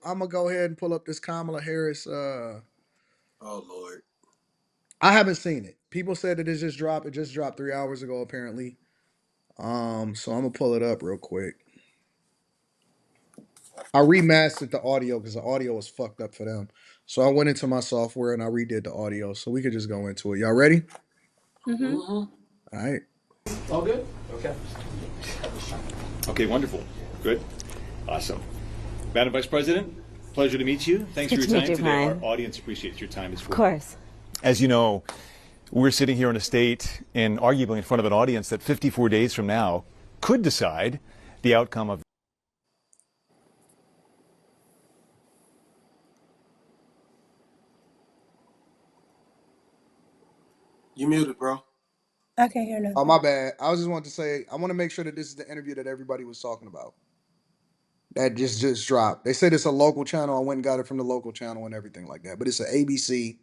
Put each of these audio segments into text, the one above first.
I'm gonna go ahead and pull up this Kamala Harris. Oh Lord. I haven't seen it. People said that it just dropped. It just dropped 3 hours ago, apparently. So I'm gonna pull it up real quick. I remastered the audio because the audio was fucked up for them. So I went into my software and I redid the audio. So we could just go into it. Y'all ready? Mm-hmm. All right. All good? Okay. Okay, wonderful. Good. Awesome. Madam Vice President, pleasure to meet you. Thanks for your time today. Our audience appreciates your time as well. Of course. As you know, we're sitting here in a state and arguably in front of an audience that 54 days from now could decide the outcome of. You muted, bro. I can't hear nothing. Oh, my bad. I just want to say I want to make sure that this is the interview that everybody was talking about. That just dropped. They said it's a local channel. I went and got it from the local channel and everything like that. But it's an ABC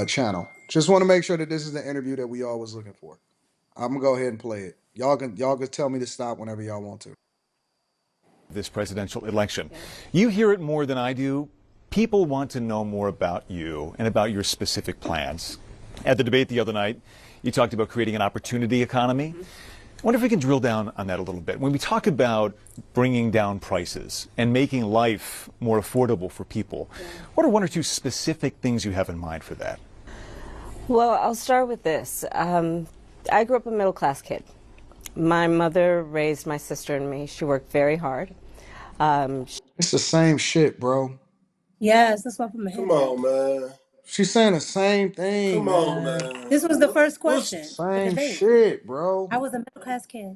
channel. Just want to make sure that this is the interview that we all was looking for. I'm gonna go ahead and play it. Y'all can tell me to stop whenever y'all want to. This presidential election. You hear it more than I do. People want to know more about you and about your specific plans. At the debate the other night, you talked about creating an opportunity economy. I wonder if we can drill down on that a little bit. When we talk about bringing down prices and making life more affordable for people, what are one or two specific things you have in mind for that? Well, I'll start with this. I grew up a middle-class kid. My mother raised my sister and me. She worked very hard. It's the same shit, bro. Yes, that's what I'm my head. Come on, man. She's saying the same thing, Come on, man. man. This was the first question. Same shit, bro. I was a middle-class kid.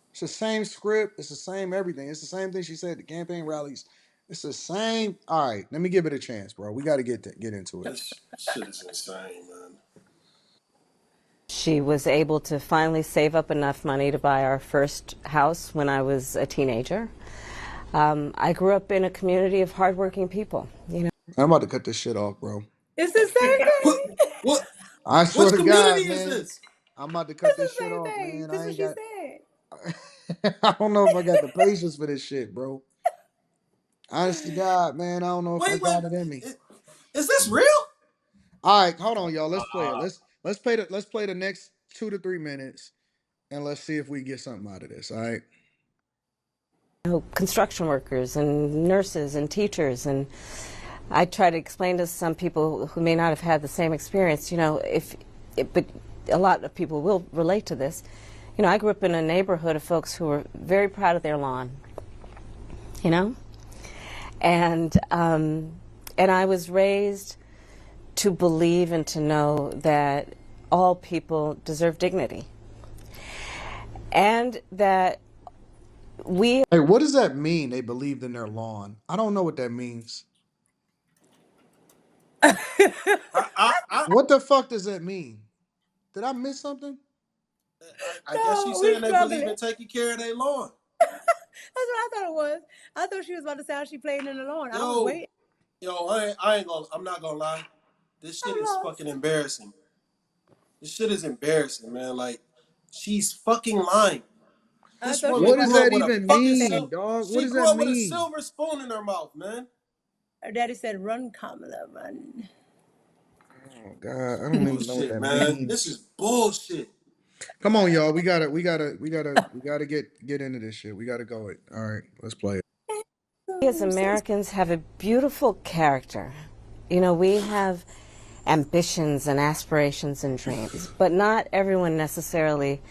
It's the same script. It's the same everything. It's the same thing she said at the campaign rallies. It's the same. All right, let me give it a chance, bro. We got to get into it. This shit is insane, man. She was able to finally save up enough money to buy our first house when I was a teenager. I grew up in a community of hardworking people. You know, I'm about to cut this shit off, bro. it's the same thing. What? I swear What to community God, is man. this? I'm about to cut It's this the shit same off, thing. man. That's I what ain't she got. said. I don't know if I got the patience for this shit, bro. Honest to God, man, I don't know if I Wait, got it in me. is this real? All right, hold on, y'all. Let's play it. Let's play the next 2 to 3 minutes, and let's see if we get something out of this. All right. You know, construction workers and nurses and teachers, and I try to explain to some people who may not have had the same experience. You know, but a lot of people will relate to this. You know, I grew up in a neighborhood of folks who were very proud of their lawn. You know, and I was raised to believe and to know that all people deserve dignity, and that we. Hey, what does that mean? They believed in their lawn. I don't know what that means. I What the fuck does that mean? Did I miss something? guess she's saying they believe in taking care of their lawn. That's what I thought it was. I thought she was about to say how she played in the lawn. I was waiting. Yo, I'm not gonna lie. This shit is fucking embarrassing. This shit is embarrassing, man. Like, she's fucking lying. This woman What does grew up that with a even fucking mean, dog? What she does grew that up with a mean? silver spoon in her mouth, man. Her daddy said, "Run, Kamala, run." Oh God, I don't even know what Bullshit, that man. means. This is bullshit. Come on, y'all. We gotta get into this shit. We gotta go it. All right, let's play it. We as Americans have a beautiful character. You know, we have ambitions and aspirations and dreams, but not everyone necessarily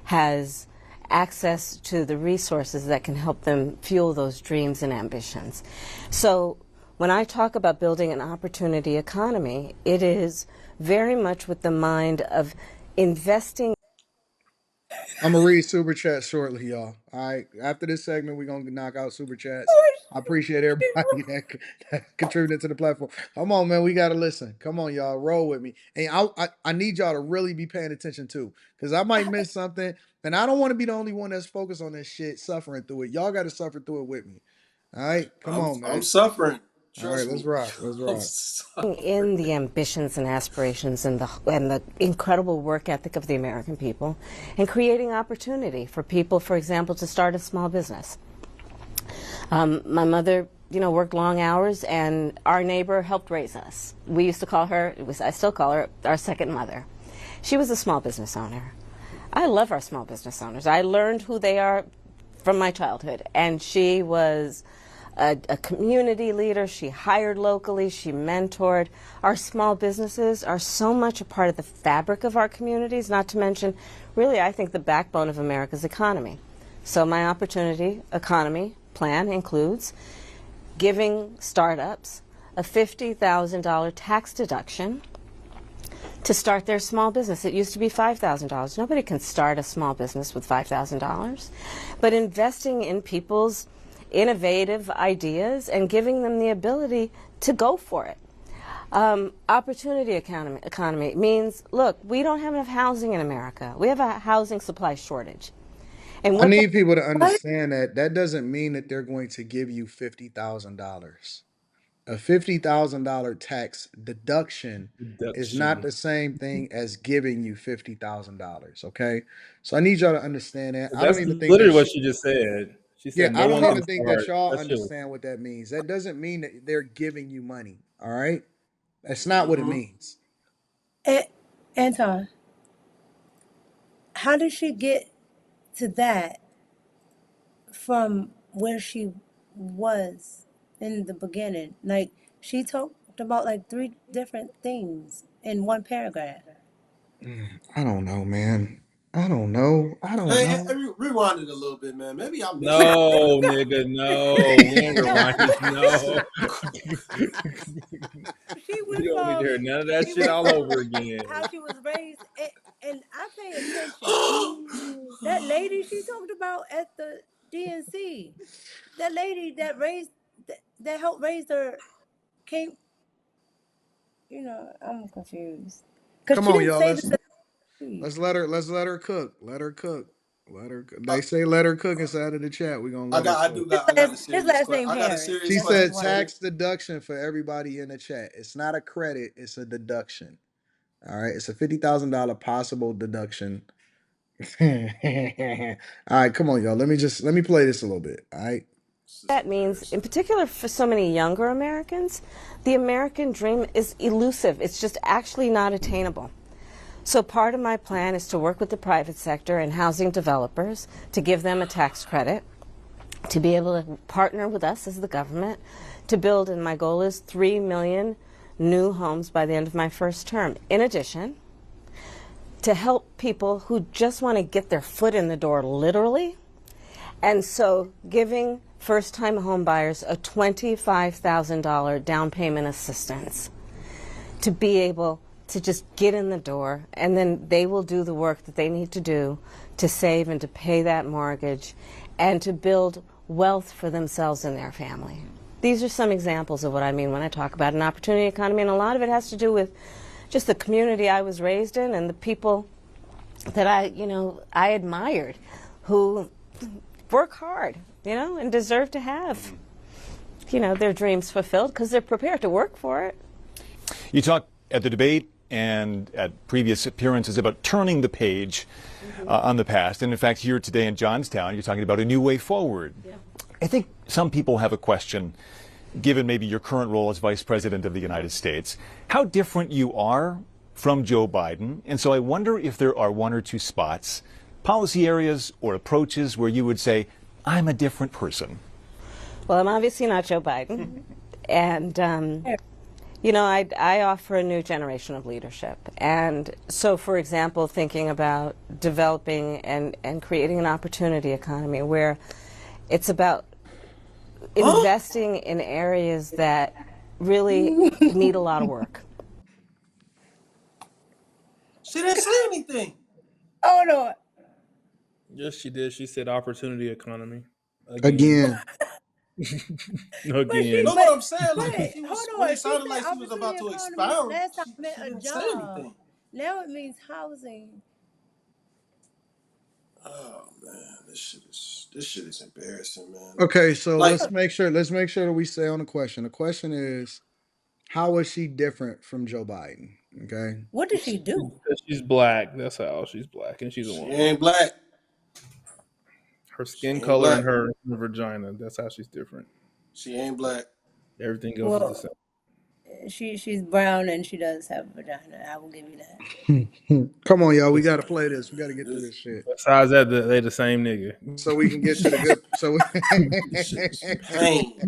has access to the resources that can help them fuel those dreams and ambitions. So when I talk about building an opportunity economy, it is very much with the mind of investing. I'm gonna read super chats shortly, y'all. All right. After this segment, we're gonna knock out super chats. I appreciate everybody that contributed to the platform. Come on, man. We gotta listen. Come on, y'all. Roll with me. And I need y'all to really be paying attention too, because I might miss something, and I don't want to be the only one that's focused on this shit, suffering through it. Y'all got to suffer through it with me. All right. Come on, man. I'm suffering. All right. Trust Let's me. rock. Let's rock. In the ambitions and aspirations and the incredible work ethic of the American people, and creating opportunity for people, for example, to start a small business. My mother, worked long hours, and our neighbor helped raise us. We used to call her, I still call her, our second mother. She was a small business owner. I love our small business owners. I learned who they are from my childhood, and she was a community leader. She hired locally. She mentored. Our small businesses are so much a part of the fabric of our communities, not to mention, really, I think, the backbone of America's economy. So my opportunity economy plan includes giving startups a $50,000 tax deduction to start their small business. It used to be $5,000. Nobody can start a small business with $5,000. But investing in people's innovative ideas and giving them the ability to go for it. Opportunity economy means, look, we don't have enough housing in America. We have a housing supply shortage. And I what need people to understand that doesn't mean that they're going to give you $50,000. A $50,000 tax deduction is not Deduction. the same thing as giving you $50,000. Okay, so I need y'all to understand that. I don't That's even think literally that. what she just said. She Yeah, said I no don't one can even think that start. y'all That shit was understand what that means. That doesn't mean that they're giving you money. All right, that's not what it means. Anton, how did she get to that from where she was in the beginning? Like, she talked about like three different things in one paragraph. I don't know, man. I don't know. I don't Hey, know. rewind it a little bit, man. Maybe I missed something. no, nigga, no. We ain't No, rewind this. No, she we went don't need to from hear none of that she shit went all from over again. how she was raised, and I pay attention. That lady she talked about at the DNC, that lady that raised that helped raise her, came. I'm confused because Come she on, didn't y'all. say this. Let's let her cook. Let her cook. Let her. They say let her cook inside of the chat. We're gonna let her cook. I got a His serious last question. name I got a Harris. serious She That's what he said question. wanted. tax deduction for everybody in the chat. It's not a credit, it's a deduction. All right. It's a $50,000 possible deduction. All right, come on, y'all. Let me play this a little bit. All right. This is that means, embarrassing. in particular for so many younger Americans, the American dream is elusive. It's just actually not attainable. So part of my plan is to work with the private sector and housing developers to give them a tax credit, to be able to partner with us as the government to build, and my goal is 3 million new homes by the end of my first term. In addition, to help people who just want to get their foot in the door, literally. And so giving first-time home buyers a $25,000 down payment assistance to be able to just get in the door, and then they will do the work that they need to do to save and to pay that mortgage and to build wealth for themselves and their family. These are some examples of what I mean when I talk about an opportunity economy, and a lot of it has to do with just the community I was raised in and the people that I admired who work hard, and deserve to have, their dreams fulfilled because they're prepared to work for it. You talked at the debate and at previous appearances about turning the page on the past. And in fact, here today in Johnstown, you're talking about a new way forward. Yeah. I think some people have a question, given maybe your current role as Vice President of the United States, how different you are from Joe Biden. And so I wonder if there are one or two spots, policy areas or approaches where you would say, I'm a different person. Well, I'm obviously not Joe Biden. And, I offer a new generation of leadership. And so, for example, thinking about developing and creating an opportunity economy where it's about investing in areas that really need a lot of work. She didn't say anything. Oh no. Yes, she did. She said opportunity economy again. Again. Again. No, but I'm saying, like, when But she hold was, when on. it She sounded said like she was about opportunity to economy. expound, Last time meant she a didn't say job. anything. Now it means housing. Oh man, this shit is embarrassing, man. Okay, so Like, let's make sure that we stay on the question. The question is, how is she different from Joe Biden? Okay. What did she do? She's black. That's how she's black, and she's a she woman. ain't black. Her She skin ain't color black. and her vagina. That's how she's different. She ain't black. Everything else is the Well, same. she's brown and she does have a vagina. I will give you that. Come on, y'all. We got to play this. We got to get through This, this shit Besides that, they the same nigga. so we can get to the good. this shit is pain.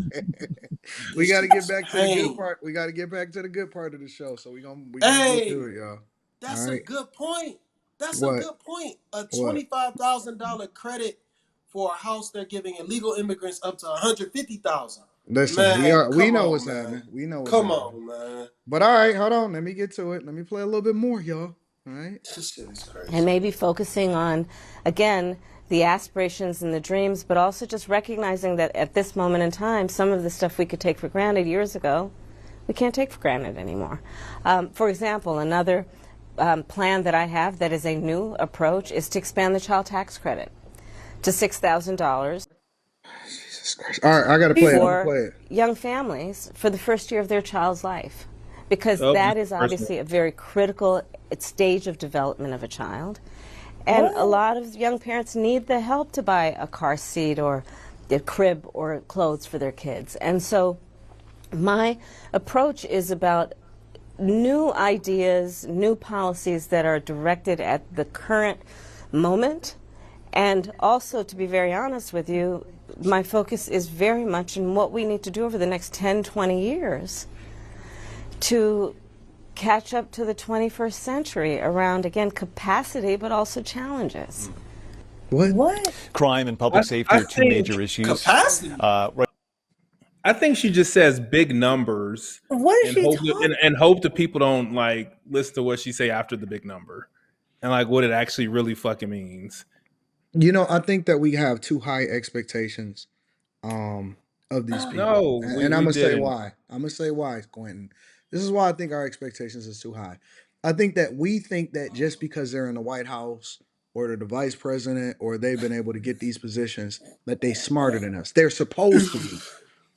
We This got to shit get is back to the good pain. part. We got to get back to the good part of the show. So we gonna get to Hey, it, y'all. All that's a right. good point. That's a What? good point. A What? $25,000 credit for a house they're giving illegal immigrants up to 150,000. Listen, Man, we come know what's on, man. happening. We know what's Come happening. on, man. But all right, hold on. Let me get to it. Let me play a little bit more, y'all. All right. This shit is And crazy. maybe focusing on, again, the aspirations and the dreams, but also just recognizing that at this moment in time, some of the stuff we could take for granted years ago, we can't take for granted anymore. For example, another plan that I have that is a new approach is to expand the child tax credit to $6,000 Jesus Christ. All right, I got to play it. I'm gonna for play it. young families for the first year of their child's life, because Oh, that just is personal. obviously a very critical stage of development of a child. And a What? lot of young parents need the help to buy a car seat or a crib or clothes for their kids. And so my approach is about new ideas, new policies that are directed at the current moment. And also, to be very honest with you, my focus is very much in what we need to do over the next 10, 20 years to catch up to the 21st century around, again, capacity, but also challenges. What? What? Crime and public safety I are two think major issues. Capacity. Right. I think she just says big numbers What is and she hope talking? and hope that people don't like listen to what she say after the big number and like what it actually really fucking means. I think that we have too high expectations um of these people. No, And I'm we gonna say didn't. why. I'm gonna say why, Quentin. This is why I think our expectations is too high. I think that we think that just because they're in the White House or they're the vice president or they've been able to get these positions, that they smarter than us. They're supposed to be.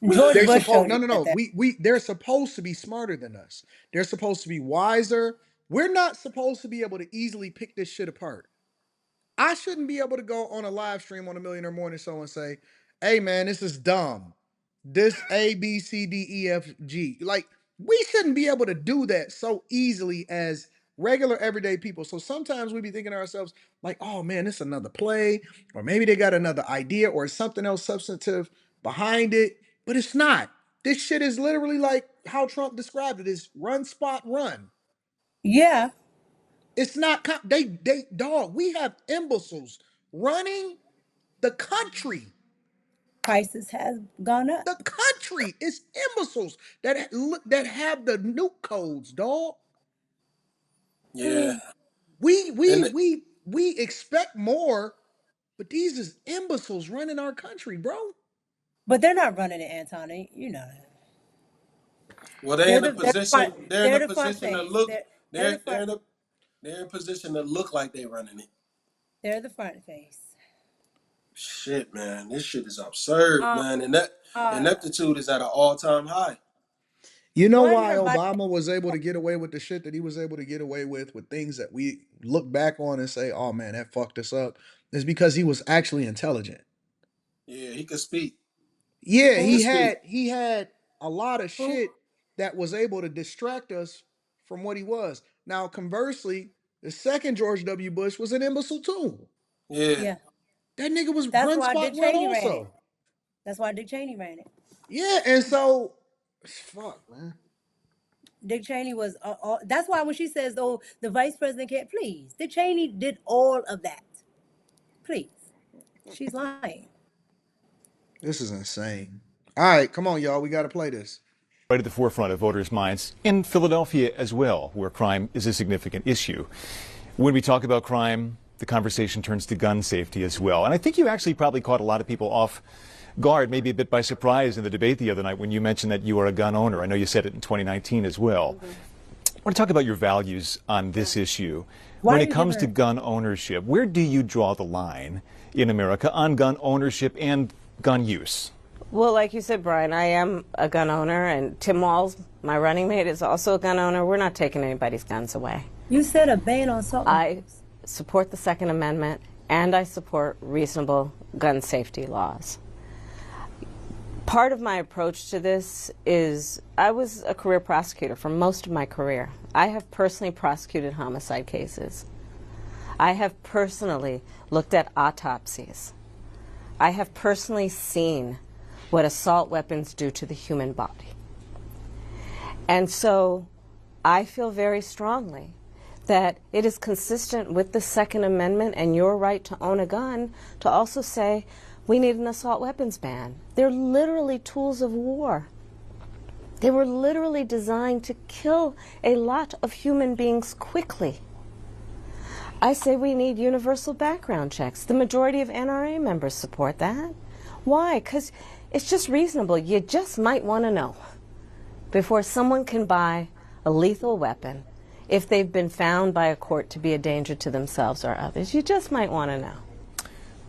George They're Bush supposed told no you no that. no. We they're supposed to be smarter than us. They're supposed to be wiser. We're not supposed to be able to easily pick this shit apart. I shouldn't be able to go on a live stream on a Millionaire Morning Show and say, "Hey, man, this is dumb. This A, B, C, D, E, F, G." Like, we shouldn't be able to do that so easily as regular everyday people. So sometimes we be thinking to ourselves, like, "Oh man, this is another play, or maybe they got another idea or something else substantive behind it." But it's not. This shit is literally like how Trump described it: is run, spot, run. Yeah, It's not they dog. We have imbeciles running the country. prices has gone up. The country is imbeciles that have the nuke codes, dog. Yeah. We we And we we expect more, but these is imbeciles running our country, bro. But they're not running it, Anton. You know that. well, they in a They're the front. position. They're in They're a the front position to face. look. They're They're the they're front. in a they're in position to look like they running it. They're the front face. Shit, man, this shit is absurd, Um. man, and that Uh. ineptitude is at an all-time high. You know Wasn't why her body? Obama was able to get away with the shit that he was able to get away with things that we look back on and say, "Oh man, that fucked us up," is because he was actually intelligent. Yeah, he could speak. Yeah, He Who? could speak. he had a lot of Who? shit that was able to distract us from what he was. Now, conversely, the second George W. Bush was an imbecile too. Yeah, Yeah. That nigga was That's run why spot Dick run Cheney ran it. also. That's why Dick Cheney ran it. Yeah, and so fuck, man. Dick Cheney was. That's why when she says, "Oh, the vice president can't," please, Dick Cheney did all of that. Please, she's lying. This is insane. All right, come on, y'all. We got to play this. Right at the forefront of voters' minds in Philadelphia as well, where crime is a significant issue. When we talk about crime, the conversation turns to gun safety as well. And I think you actually probably caught a lot of people off guard, maybe a bit by surprise in the debate the other night when you mentioned that you are a gun owner. I know you said it in 2019 as well. I want to talk about your values on this issue. Why When are it you comes giving to her? gun ownership, where do you draw the line in America on gun ownership and gun use? Well, like you said, Brian, I am a gun owner, and Tim Walz, my running mate, is also a gun owner. We're not taking anybody's guns away. You said a ban on assault I rifles. support the Second Amendment, and I support reasonable gun safety laws. part of my approach to this is I was a career prosecutor for most of my career. I have personally prosecuted homicide cases. I have personally looked at autopsies. I have personally seen what assault weapons do to the human body. And so I feel very strongly that it is consistent with the Second Amendment and your right to own a gun to also say we need an assault weapons ban. They're literally tools of war. They were literally designed to kill a lot of human beings quickly. I say we need universal background checks. The majority of NRA members support that. Why? Because it's just reasonable. You just might want to know before someone can buy a lethal weapon if they've been found by a court to be a danger to themselves or others. You just might want to know.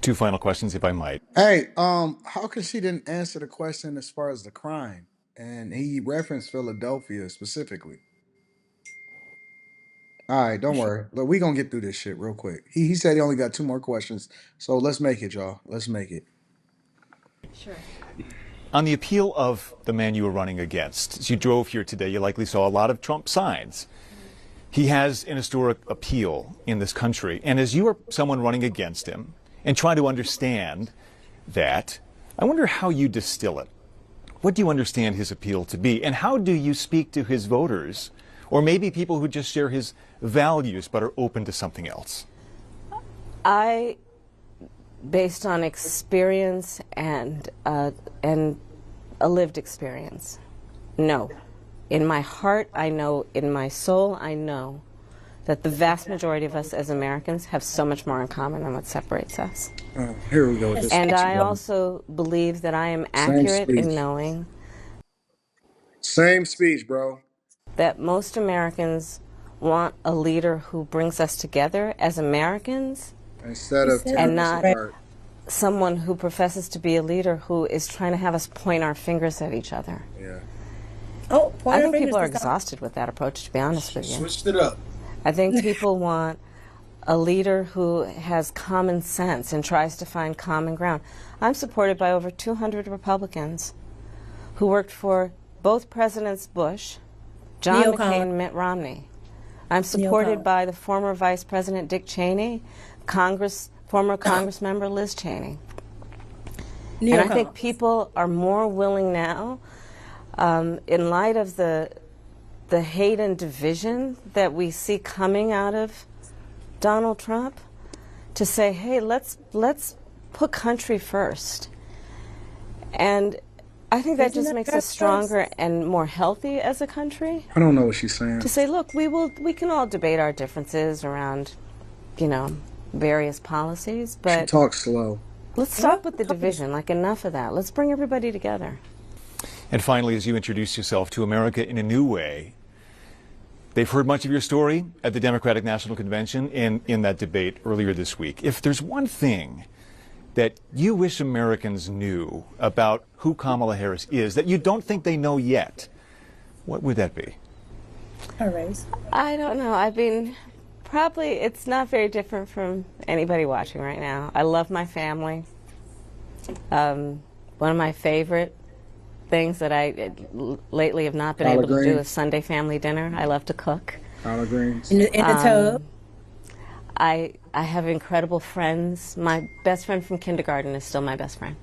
2 final questions, if I might. Hey, how come she didn't answer the question as far as the crime? And he referenced Philadelphia specifically. All right, don't worry. Look, we gonna get through this shit real quick. He said he only got 2 more questions, so let's make it, y'all. Let's make it. Sure. On the appeal of the man you were running against, as you drove here today, you likely saw a lot of Trump signs. He has an historic appeal in this country, and as you are someone running against him and trying to understand that, I wonder how you distill it. What do you understand his appeal to be, and how do you speak to his voters, or maybe people who just share his values but are open to something else? I, based on experience and a lived experience, no. In my heart, I know, in my soul, I know that the vast majority of us as Americans have so much more in common than what separates us. Here we go with this. And I also believe that I am accurate in knowing Same speech, bro. that most Americans want a leader who brings us together as Americans Instead of and not apart. someone who professes to be a leader who is trying to have us point our fingers at each other. Yeah. Oh, I think people are exhausted with that approach, to be honest with you. Switched it up. I think people want a leader who has common sense and tries to find common ground. I'm supported by over 200 Republicans who worked for both Presidents Bush, John McCain, Mitt Romney. I'm supported by the former Vice President Dick Cheney, former Congress member Liz Cheney. And I think people are more willing now, in light of the hate and division that we see coming out of Donald Trump, to say, hey, let's put country first. And I think that just makes us stronger and more healthy as a country. I don't know what she's saying. To say, look, we can all debate our differences around, various policies, She but talks slow. let's stop with the division. Like, enough of that. Let's bring everybody together. And finally, as you introduce yourself to America in a new way, they've heard much of your story at the Democratic National Convention and in that debate earlier this week. If there's one thing that you wish Americans knew about who Kamala Harris is that you don't think they know yet, what would that be? I don't know. I mean, probably it's not very different from anybody watching right now. I love my family. One of my favorite things that I lately have not been able to do is Sunday family dinner. I love to cook. Collard greens. In the tub. I have incredible friends. My best friend from kindergarten is still my best friend.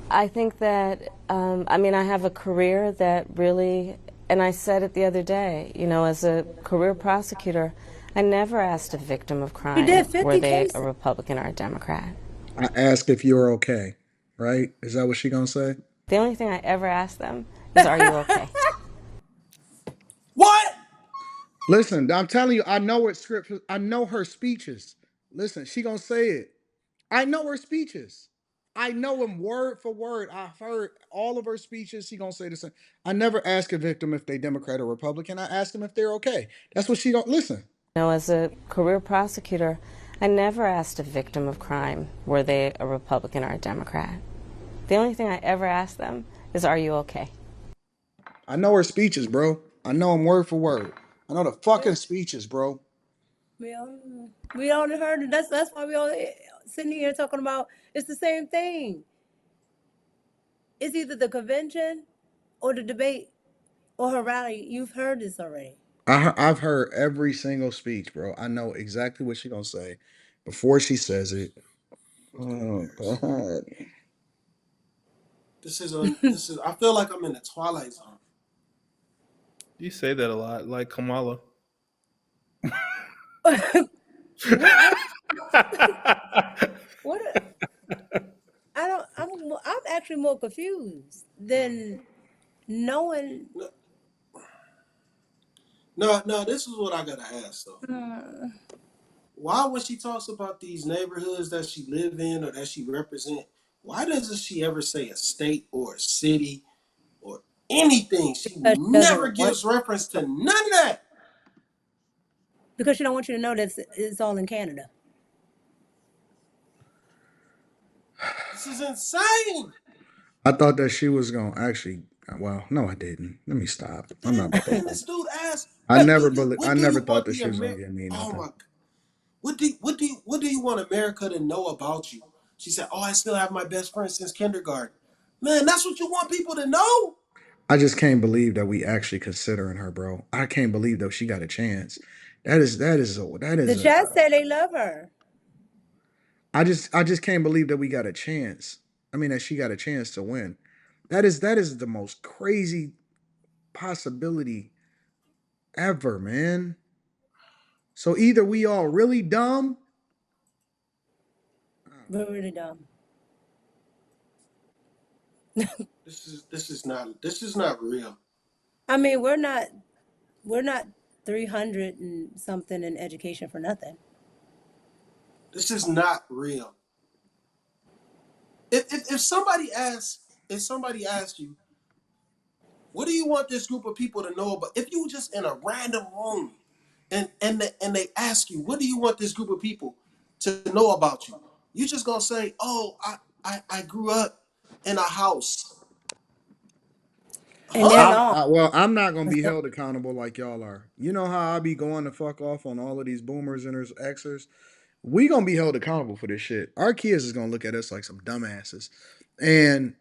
I think that, I have a career that really, and I said it the other day, as a career prosecutor, I never asked a victim of crime were they a Republican or a Democrat. I ask if you're okay, right? Is that what she gonna say? The only thing I ever ask them is, are you okay? What? Listen, I'm telling you, I know her script. I know her speeches. Listen, she gonna say it. I know her speeches. I know them word for word. I've heard all of her speeches. She gonna say the same. I never ask a victim if they Democrat or Republican. I ask them if they're okay. That's what she gonna listen. As a career prosecutor, I never asked a victim of crime were they a Republican or a Democrat. The only thing I ever asked them is, are you okay? I know her speeches, bro. I know them word for word. I know the fucking speeches, bro. We all heard it. That's why we all sitting here talking about it's the same thing. It's either the convention or the debate or her rally. You've heard this already. I've heard every single speech, bro. I know exactly what she's gonna say before she says it. Fucking Oh embarrassing. God. This is. I feel like I'm in the Twilight Zone. You say that a lot, like Kamala. What? What? I don't. I'm actually more confused than knowing. No. This is what I gotta ask though. uh, Why, when she talks about these neighborhoods that she live in or that she represent, why doesn't she ever say a state or a city or anything? She because she never doesn't want. gives reference to none of that. Because she don't want you to know that it's all in Canada. This is insane. I thought that she was gonna actually. Well, no, I didn't. Let me stop. I'm not about to Then lie. this dude asked, I "What never do you? believe. I What do you never thought want that the she was gonna Amer? give me Oh nothing. my! What do you want America to know about you?" She said, "Oh, I still have my best friend since kindergarten." Man, that's what you want people to know. I just can't believe that we actually considering her, bro. I can't believe that she got a chance. That The is a. chat say they love her. I just can't believe that we got a chance. I mean that she got a chance to win. That is the most crazy possibility ever, man. So either we all really dumb. We're really dumb. This is not real. I mean, we're not 300 and something in education for nothing. This is not real. If somebody asks you, what do you want this group of people to know about? If you just in a random room and they ask you, what do you want this group of people to know about you? You just gonna say, oh, I grew up in a house. And they're Huh? long. Well, I'm not gonna be held accountable like y'all are. You know how I be going to fuck off on all of these boomers and their exers. We gonna be held accountable for this shit. Our kids is gonna look at us like some dumbasses, and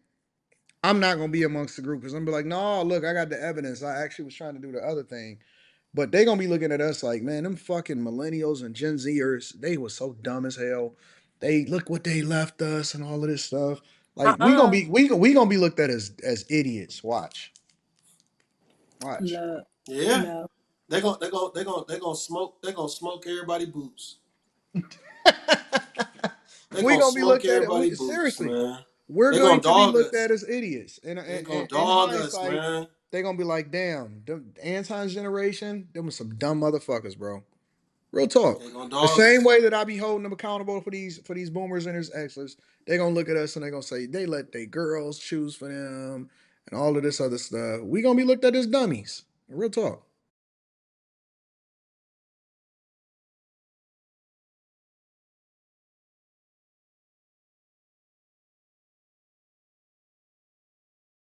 I'm not gonna be amongst the group because I'm gonna be like, no, look, I got the evidence. I actually was trying to do the other thing, but they gonna be looking at us like, man, them fucking millennials and Gen Zers, they was so dumb as hell. They look what they left us and all of this stuff. Like Uh-uh. we gonna be looked at as idiots. Watch. No. Yeah. No. They're gonna smoke everybody boots. They're We gonna gonna be smoke looked at it. everybody We boots, seriously, man. we're They're going gonna to be dog looked us. at as idiots. And They're gonna in dog us, hindsight, man. they're gonna be like, "Damn, the Anton's generation, them was some dumb motherfuckers, bro." Real talk. They're gonna The dog same us. way that I be holding them accountable for these boomers and his exes, they gonna look at us and they gonna say they let their girls choose for them and all of this other stuff. We gonna be looked at as dummies. Real talk.